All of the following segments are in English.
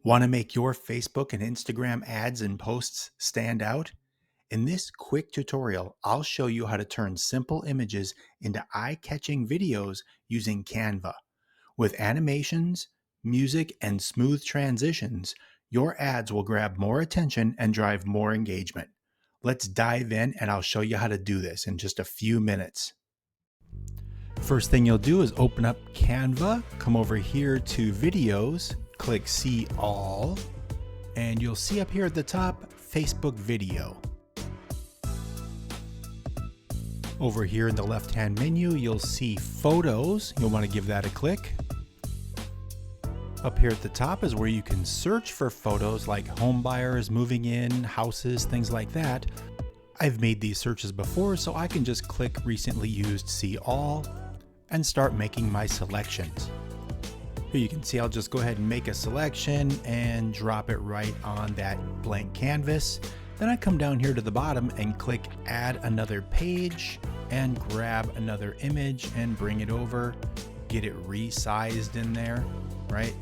Want to make your Facebook and Instagram ads and posts stand out? In this quick tutorial, I'll show you how to turn simple images into eye-catching videos using Canva. With animations, music, and smooth transitions, your ads will grab more attention and drive more engagement. Let's dive in and I'll show you how to do this in just a few minutes. First thing you'll do is open up Canva, come over here to Videos, click See All, and you'll see up here at the top, Facebook Video. Over here in the left-hand menu, you'll see Photos. You'll want to give that a click. Up here at the top is where you can search for photos like home buyers, moving in, houses, things like that. I've made these searches before, so I can just click Recently Used See All and start making my selections. Here you can see I'll just go ahead and make a selection and drop it right on that blank canvas. Then I come down here to the bottom and click Add Another Page and grab another image and bring it over, get it resized in there, right?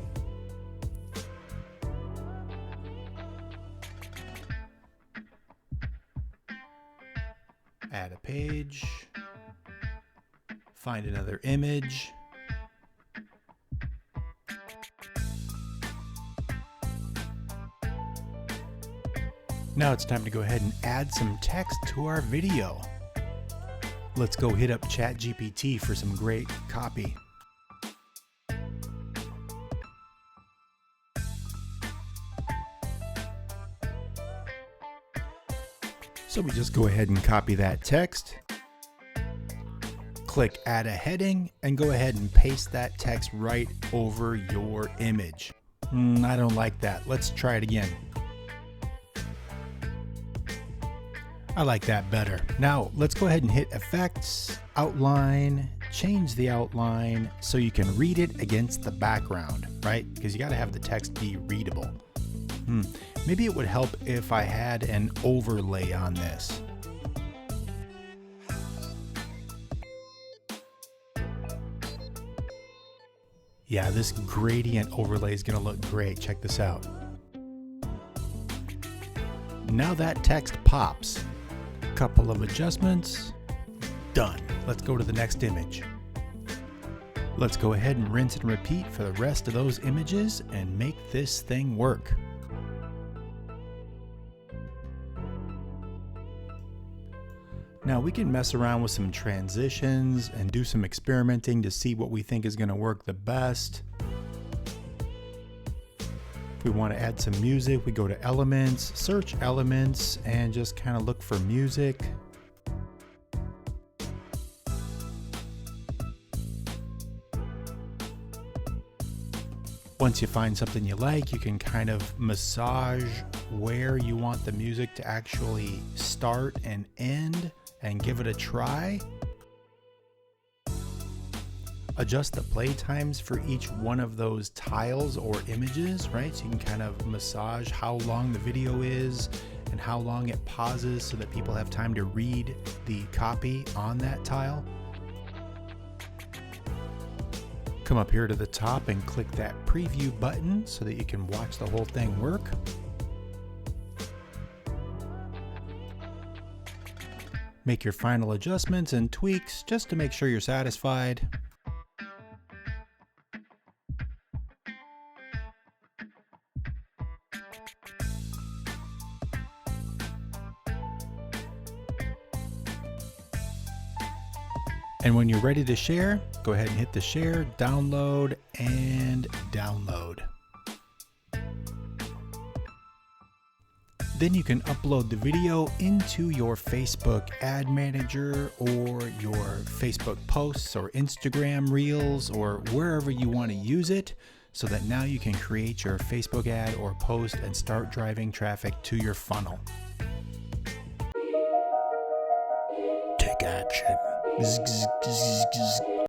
Add a page, find another image. Now it's time to go ahead and add some text to our video. Let's go hit up ChatGPT for some great copy. So we just go ahead and copy that text, click Add a Heading, and go ahead and paste that text right over your image. I don't like that. Let's try it again. I like that better. Now let's go ahead and hit Effects, Outline, change the outline so you can read it against the background, right? Because you got to have the text be readable. Maybe it would help if I had an overlay on this. Yeah, this gradient overlay is going to look great. Check this out. Now that text pops. Couple of adjustments, done. Let's go to the next image. Let's go ahead and rinse and repeat for the rest of those images and make this thing work. Now we can mess around with some transitions and do some experimenting to see what we think is going to work the best. We want to add some music, we go to Elements, search Elements, and just kind of look for music. Once you find something you like, you can kind of massage where you want the music to actually start and end and give it a try. Adjust the play times for each one of those tiles or images, right? So you can kind of massage how long the video is and how long it pauses so that people have time to read the copy on that tile. Come up here to the top and click that preview button so that you can watch the whole thing work. Make your final adjustments and tweaks just to make sure you're satisfied. And when you're ready to share, go ahead and hit the share, download, and download. Then you can upload the video into your Facebook ad manager or your Facebook posts or Instagram reels or wherever you want to use it so that now you can create your Facebook ad or post and start driving traffic to your funnel. Take action.